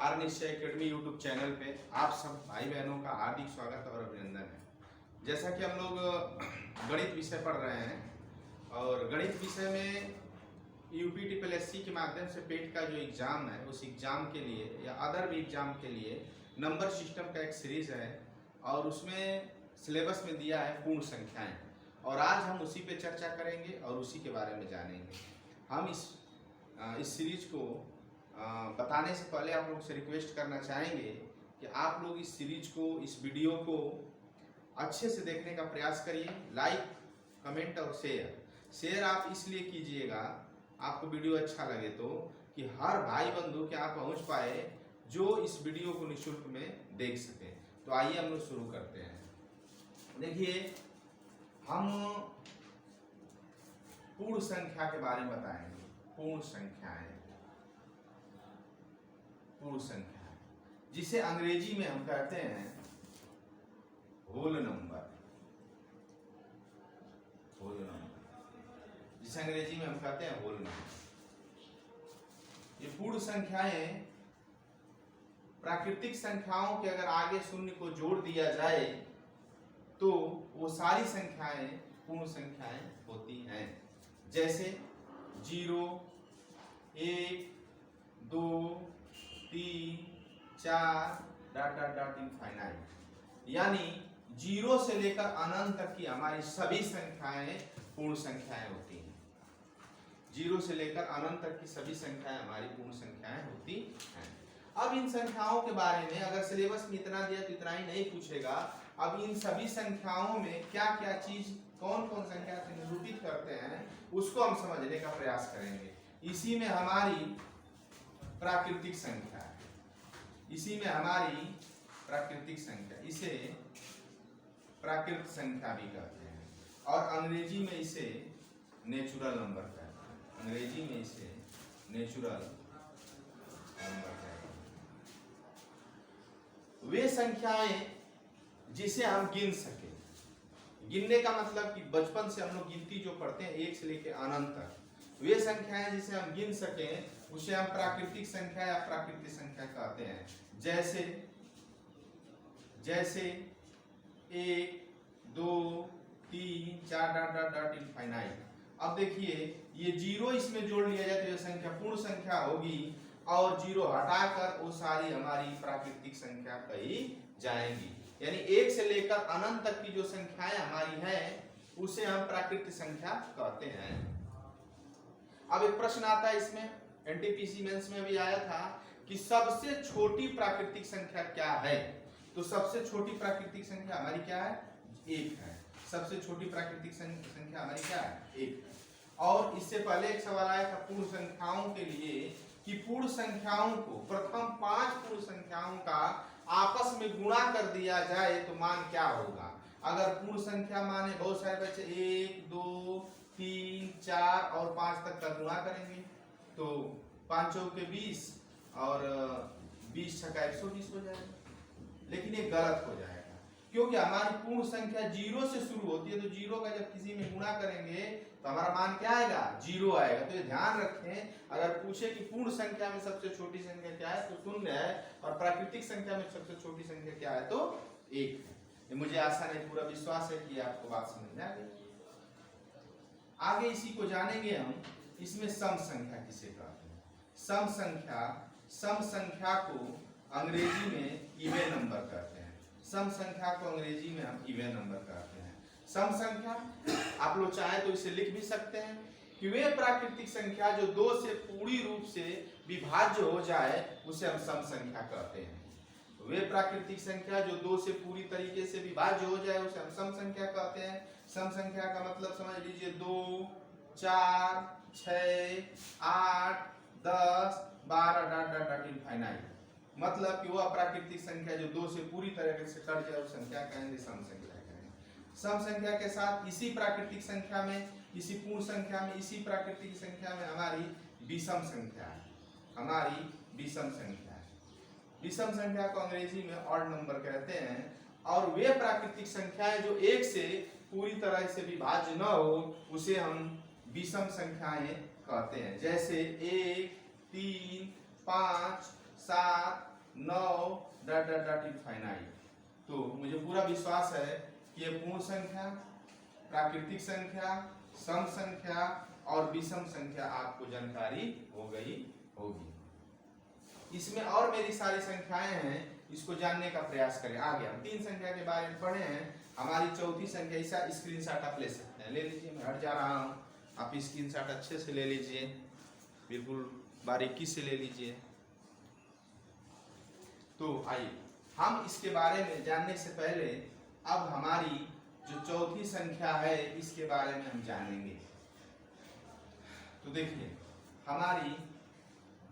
Are निश्चय academy YouTube channel पे आप सब भाई बहनों का हार्दिक स्वागत और अभिनंदन है। जैसा कि हम लोग गणित विषय पढ़ रहे हैं और गणित विषय में यूपी ट्रिपल एससी के माध्यम से पेट का जो एग्ज़ाम है उस एग्ज़ाम के लिए या अदर भी एग्ज़ाम के लिए नंबर सिस्टम का एक सीरीज है और उसमें सिलेबस में दिया है पूर्ण संख्याएं और आज हम उसी पे चर्चा करेंगे और उसी के बारे में जानेंगे। हम इस सीरीज को बताने से पहले आप लोग से रिक्वेस्ट करना चाहेंगे कि आप लोग इस सीरीज को, इस वीडियो को अच्छे से देखने का प्रयास करिए। लाइक, कमेंट और शेयर आप इसलिए कीजिएगा, आपको वीडियो अच्छा लगे तो, कि हर भाई बंधु के आप पहुंच पाए जो इस वीडियो को निःशुल्क में देख सके। तो आइए हम लोग शुरू करते हैं। देखिए, हम पूर्ण संख्या के बारे में बताएंगे। पूर्ण संख्याएं, पूर्ण संख्या जिसे अंग्रेजी में हम कहते हैं होल नंबर, होल नंबर जिसे अंग्रेजी में हम कहते हैं होल नंबर। ये पूर्ण संख्याएं प्राकृतिक संख्याओं के अगर आगे शून्य को जोड़ दिया जाए तो वो सारी संख्याएं पूर्ण संख्याएं होती हैं। जैसे 0, 1, 2, 3, 4 डॉट डॉट डॉट इनफाइनाइट, यानी 0 से लेकर अनंत तक की हमारी सभी संख्याएं पूर्ण संख्याएं होती हैं। 0 से लेकर अनंत तक की सभी संख्याएं हमारी पूर्ण संख्याएं होती हैं। अब इन संख्याओं के बारे में अगर सिलेबस में इतना दिया तो इतना ही नहीं पूछेगा। अब इन सभी संख्याओं में क्या क्या चीज, कौन कौन संख्या से निरूपित करते हैं, उसको हम समझने का प्रयास करेंगे। इसी में हमारी प्राकृतिक संख्या है, इसी में हमारी प्राकृतिक संख्या, इसे प्राकृत संख्या भी कहते हैं और अंग्रेजी में इसे नेचुरल नंबर कहते हैं। अंग्रेजी में इसे नेचुरल नंबर कहते हैं। वे संख्याएं जिसे हम गिन सके। गिनने का मतलब कि बचपन से हम लोग गिनती जो पढ़ते हैं 1 से लेकर अनंत तक, वे संख्याएं जिसे हम गिन सकें उसे हम प्राकृतिक संख्या या प्राकृतिक संख्या कहते हैं। जैसे 1, 2, 3, 4 डॉट डॉट डॉट इनफाइनाइट। अब देखिए, ये 0 इसमें जोड़ लिया जाए तो यह संख्या पूर्ण संख्या होगी और 0 हटाकर वो सारी हमारी प्राकृतिक संख्या कही जाएंगी। यानी 1 से लेकर अनंत तक की जो संख्याएं हमारी हैं उसे हम प्राकृतिक संख्या कहते हैं। अब एक प्रश्न आता है इसमें, एनटीपीसी मेंस में भी आया था कि सबसे छोटी प्राकृतिक संख्या क्या है। तो सबसे छोटी प्राकृतिक संख्या हमारी क्या है? 1 है। सबसे छोटी प्राकृतिक संख्या हमारी क्या है? 1 है। और इससे पहले एक सवाल आया था पूर्ण संख्याओं के लिए कि पूर्ण संख्याओं को, प्रथम 5 पूर्ण संख्याओं का आपस में गुणा कर दिया जाए तो मान क्या होगा। अगर पूर्ण संख्या माने बहुत सारे बच्चे 1, 2, 3, 4 और 5 तक का गुणा करेंगे तो 5 चौके 20 और 20 छक्का 120 हो जाएगा। लेकिन ये गलत हो जाएगा क्योंकि हमारी पूर्ण संख्या 0 से शुरू होती है। तो 0 का जब किसी में गुणा करेंगे तो हमारा मान क्या आएगा? 0 आएगा। तो ये ध्यान रखें, अगर पूछे कि पूर्ण संख्या में सबसे छोटी संख्या क्या है तो 0 है और प्राकृतिक संख्या में सबसे छोटी संख्या क्या है तो 1 है। ये मुझे आशा नहीं, पूरा विश्वास है कि आपको बात समझ में आ गई। आगे इसी को जानेंगे हम। इसमें सम संख्या किसे कहते हैं? सम संख्या को अंग्रेजी में इवन नंबर कहते हैं। सम संख्या को अंग्रेजी में हम इवन नंबर कहते हैं। सम संख्या आप लोग चाहे तो इसे लिख भी सकते हैं कि वे प्राकृतिक संख्या जो 2 से पूरी रूप से विभाज्य हो जाए उसे हम सम संख्या कहते हैं। वे प्राकृतिक संख्या जो 2 से पूरी तरीके से विभाज्य हो जाए उसे हम सम संख्या कहते हैं। सम संख्या का मतलब समझ लीजिए 2, 4, 6, 8, 10, 12 डॉट डॉट डॉट इनफाइनाइट। मतलब कि वह प्राकृतिक संख्या जो 2 से पूरी तरह से कट जाए उस संख्या कहेंगे सम संख्या कहेंगे। सम संख्या के साथ इसी प्राकृतिक संख्या में, इसी पूर्ण संख्या में, इसी प्राकृतिक संख्या में हमारी विषम संख्या है। हमारी विषम संख्या है। विषम संख्या को अंग्रेजी में ऑड नंबर कहते हैं। और वे प्राकृतिक संख्याएं जो 1 से पूरी तरह से विभाज्य न हो उसे हम विषम संख्याएं कहते हैं। जैसे 1, 3, 5, 7, 9 डॉट डॉट डॉट इनफाइनाइट। तो मुझे पूरा विश्वास है कि ये पूर्ण संख्या, प्राकृतिक संख्या, सम संख्या और विषम संख्या आपको जानकारी हो गई होगी। इसमें और मेरी सारी संख्याएं हैं, इसको जानने का प्रयास करें। आगे हम 3 संख्या के बारे में पढ़े हैं। हमारी चौथी संख्या, इसका स्क्रीनशॉट आप ले सकते हैं, ले लीजिए, मैं हट जा रहा हूँ, आप स्क्रीनशॉट अच्छे से ले लीजिए, बिल्कुल बारीकी से ले लीजिए। तो आइए हम इसके बारे में जानने से पहले अब हमारी जो चौथी संख्या है इसके बारे में हम जानेंगे। तो देखिए हमारी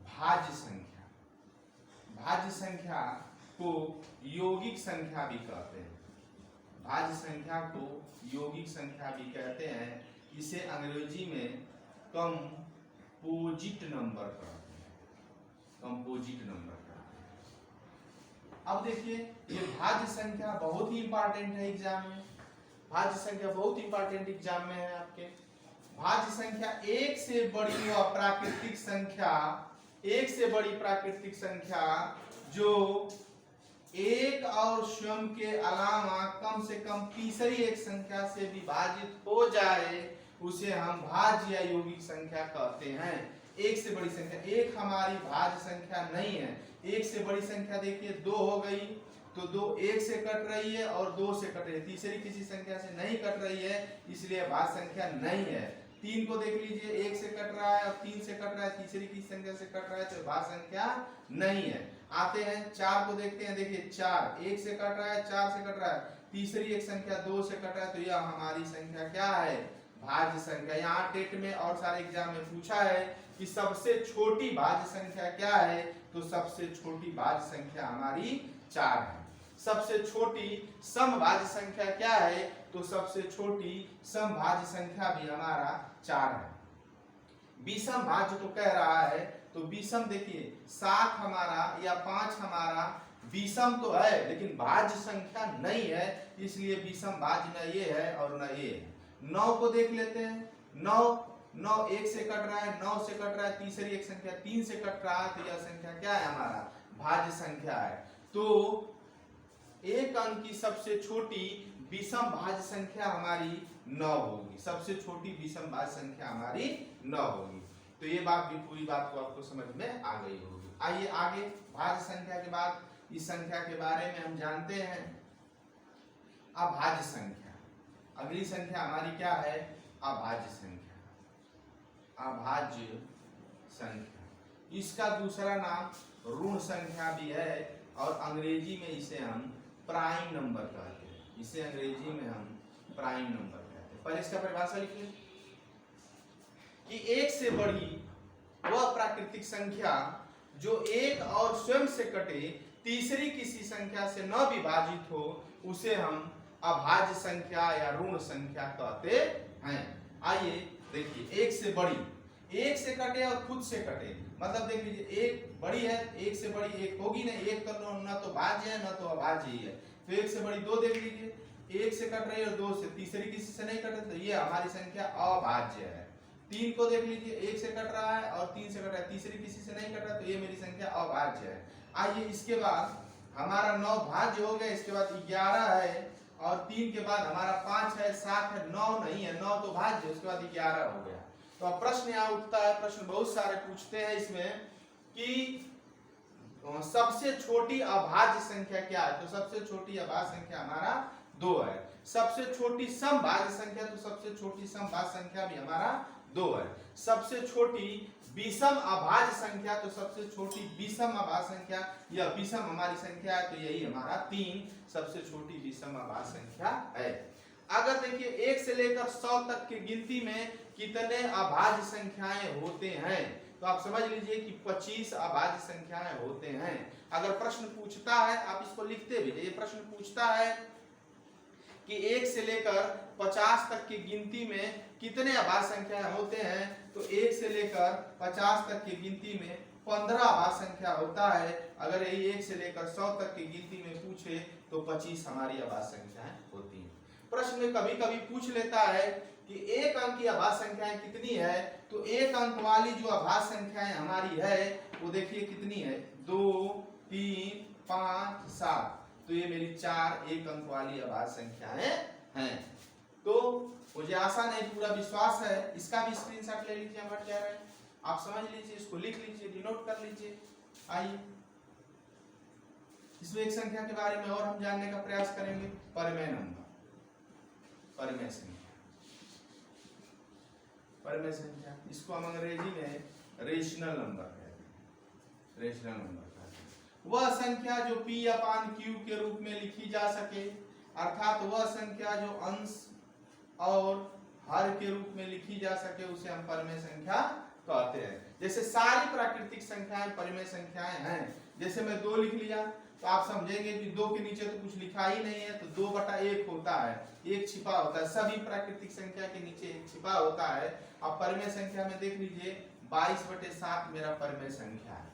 भाज्य संख्या, भाज्य संख्या को यौगिक संख्या भी कहते हैं, भाज्य संख्या को यौगिक संख्या भी कहते हैं। इसे अंग्रेजी में कंपोजिट नंबर कहते हैं, कंपोजिट नंबर कहते हैं। अब देखिए ये भाज्य संख्या बहुत ही इंपॉर्टेंट है एग्जाम में, भाज्य संख्या बहुत इंपॉर्टेंट एग्जाम में है आपके। भाज्य संख्या एक से बड़ी व प्राकृतिक संख्या, एक से बड़ी प्राकृतिक संख्या जो एक और स्वयं के अलावा कम से कम तीसरी एक संख्या से विभाजित हो जाए उसे हम भाज्य या यौगिक संख्या कहते हैं। एक से बड़ी संख्या, एक हमारी भाज्य संख्या नहीं है। एक से बड़ी संख्या देखिए 2 हो गई, तो 2 1 से कट रही है और 2 से कट रही है, तीसरी किसी संख्या से नहीं कट रही है, इसलिए भाज्य संख्या नहीं है। 3 को देख लीजिए, 1 से कट रहा है और 3 से कट रहा है, तीसरी किसी संख्या से कट रहा है, तो भाज्य संख्या नहीं है। आते हैं 4 को देखते हैं, देखिए 4 1 से कट रहा है, 4 से कट रहा है, तीसरी एक संख्या 2 से कट रहा है, तो यह हमारी संख्या क्या है, भाज्य संख्या। यहाँ टेट में और सारे एग्जाम में पूछा है कि सबसे छोटी भाज्य संख्या क्या है, तो सबसे छोटी भाज्य संख्या हमारी 4 है। सबसे छोटी समभाज्य संख्या क्या है, तो सबसे छोटी समभाज्य संख्या भी हमारा 4 है। विषम भाज्य तो कह रहा है, तो विषम देखिए 7 हमारा या 5 हमारा विषम तो है लेकिन भाज्य संख्या नहीं है, इसलिए विषम भाज्य न ये है और न ये है। 9 को देख लेते हैं, 9 1 से कट रहा है, 9 से कट रहा है, तीसरी एक संख्या 3 से कट रहा है, तो यह संख्या क्या है, हमारा भाज्य संख्या है। तो एक अंक की सबसे छोटी विषम भाज्य संख्या हमारी 9 होगी, सबसे छोटी विषम भाज्य संख्या हमारी 9 होगी। तो ये बात भी, पूरी बात को आपको समझ में आ गई होगी। आइए आगे, भाज्य संख्या के बाद इस संख्या के बारे में हम जानते हैं अभाज्य संख्या। अगली संख्या हमारी क्या है, अभाज्य संख्या। अभाज्य संख्या, इसका दूसरा नाम ऋण संख्या भी है और अंग्रेजी में इसे हम प्राइम नंबर कहते हैं, इसे अंग्रेजी में हम प्राइम नंबर कहते हैं। पहले इसका परिभाषा लिखिए कि एक से बड़ी वह प्राकृतिक संख्या जो एक और स्वयं से कटे तीसरी किसी संख्या से न विभाजित हो उसे हम अभाज्य संख्या या ऋण संख्या कहते हैं। आइए देखिए, एक से बड़ी, एक से कटे और खुद से कटे, मतलब देख लीजिए एक बड़ी है, एक से बड़ी एक होगी नहीं, एक तो न तो भाज्य है न तो अभाज्य ही है। तो एक से बड़ी 2 देख लीजिए, एक से कट रही है और 2 से, तीसरी किसी से नहीं कट रही, तो ये हमारी संख्या अभाज्य है। 3 को देख लीजिए, 1 से कट रहा है और 3 से कट रहा है, तीसरी किसी से नहीं कट रहा, तो ये मेरी संख्या अभाज्य है। आइए इसके बाद हमारा 9 भाज्य हो गया, इसके बाद 11 है और 3 के बाद हमारा 5 है, 7 है, 9 नहीं है, 9 तो भाज्य, उसके बाद 11 हो गया। तो अब प्रश्न यहाँ उठता है, प्रश्न बहुत सारे पूछते हैं इसमें कि सबसे छोटी अभाज्य संख्या क्या है, तो सबसे छोटी अभाज्य संख्या हमारा 2 है। सबसे छोटी समभाज्य संख्या, तो सबसे छोटी समभाज्य संख्या भी हमारा 2 है। सबसे छोटी विषम अभाज्य संख्या, तो सबसे छोटी विषम अभाज्य संख्या या विषम हमारी संख्या है, तो यही हमारा 3 सबसे छोटी विषम अभाज्य संख्या है। अगर देखिए 1 से लेकर 100 तक की गिनती में कितने अभाज्य संख्याएं होते हैं, तो आप समझ लीजिए कि 25 अभाज्य संख्याएं होते हैं। अगर प्रश्न पूछता है, आप इसको लिखते भी जाइए, प्रश्न पूछता है कि 1 से लेकर 50 तक की गिनती में कितने अभाज्य संख्याएं होते हैं, तो 1 से लेकर 50 तक की गिनती में 15 अभाज्य संख्या होता है। अगर यही 1 से लेकर 100 तक की गिनती में पूछे तो 25 हमारी अभाज्य संख्याएं होती हैं। प्रश्न में कभी कभी पूछ लेता है कि एक अंक की अभाज्य संख्याएं कितनी है, तो एक अंक वाली जो अभाज्य संख्याएं हमारी है वो देखिए कितनी है, 2 3, 5, 7, तो ये मेरी 4 एक अंक वाली अभाज्य संख्याएं हैं। तो मुझे आशा नहीं पूरा विश्वास है, इसका भी स्क्रीनशॉट ले लीजिए, हम हट जा रहे हैं, आप समझ लीजिए, इसको लिख लीजिए, डिनोट कर लीजिए। आइए इसमें एक संख्या के बारे में और हम जानने का प्रयास करेंगे, परिमेय नंबर, परिमेय संख्या, परिमेय संख्या, इसको हम अंग्रेजी में रेशनल नंबर कहते हैं, रेशनल नंबर कहते हैं। वह संख्या जो P अपान Q के रूप में लिखी जा सके, अर्थात वह संख्या जो अंश और हर के रूप में लिखी जा सके, उसे हम परिमेय संख्या कहते हैं। जैसे सारी प्राकृतिक संख्याएं परिमेय संख्याएं हैं। जैसे मैं 2 लिख लिया तो आप समझेंगे कि 2 के नीचे तो कुछ लिखा ही नहीं है, तो 2/1 होता है, 1 छिपा होता है, सभी प्राकृतिक संख्या के नीचे 1 छिपा होता है। अब परिमेय संख्या में देख लीजिए 22/7 मेरा परिमेय संख्या है,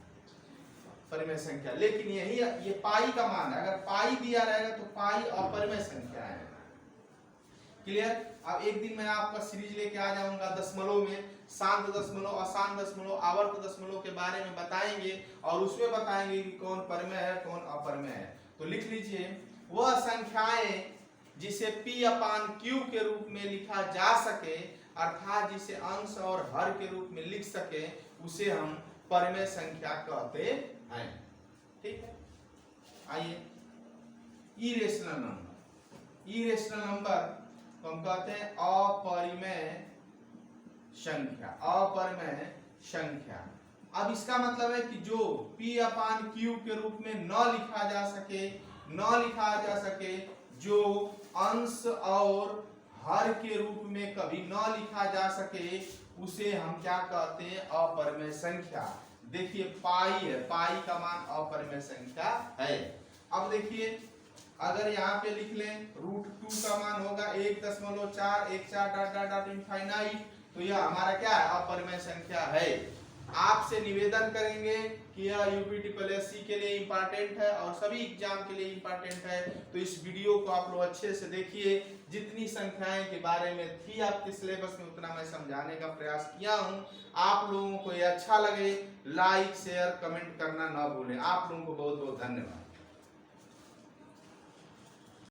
परिमेय संख्या। लेकिन यही ये पाई का मान है, अगर पाई दिया रहेगा तो पाई अपरिमेय संख्या है। क्लियर? अब एक दिन मैं आपका सीरीज लेके आ जाऊंगा दशमलव में, शांत दशमलव, अशांत दशमलव, आवर्त दशमलव के बारे में बताएंगे और उसमें बताएंगे कि कौन परिमेय है कौन अपरिमेय है। तो लिख लीजिए, वह संख्याएं जिसे P अपान Q के रूप में लिखा जा सके, अर्थात जिसे अंश और हर के रूप में लिख सके, उसे हम परिमेय संख्या कहते हैं। ठीक है, आइए इरेशनल नंबर, इरेशनल नंबर तो हम कहते हैं अपरिमेय संख्या, अपरिमेय संख्या। अब इसका मतलब है कि जो P अपान Q के रूप में न लिखा जा सके, न लिखा जा सके, जो अंश और हर के रूप में कभी न लिखा जा सके, उसे हम क्या कहते हैं? अपरिमेय संख्या। देखिए पाई है, पाई का मान अपरिमेय संख्या है। अब देखिए अगर यहाँ पे लिख लें √2 का मान होगा 1.414 इनफाइनाइट, तो यह हमारा क्या है? अपरिमेय संख्या है। आपसे निवेदन करेंगे कि यह यूपीटीपीएससी के लिए इम्पोर्टेंट है और सभी एग्जाम के लिए इम्पोर्टेंट है, तो इस वीडियो को आप लोग अच्छे से देखिए। जितनी संख्याएं के बारे में थी आपके सिलेबस में उतना मैं समझाने का प्रयास किया हूं। आप लोगों को ये अच्छा लगे, लाइक शेयर कमेंट करना ना भूलें। आप लोगों को बहुत बहुत धन्यवाद।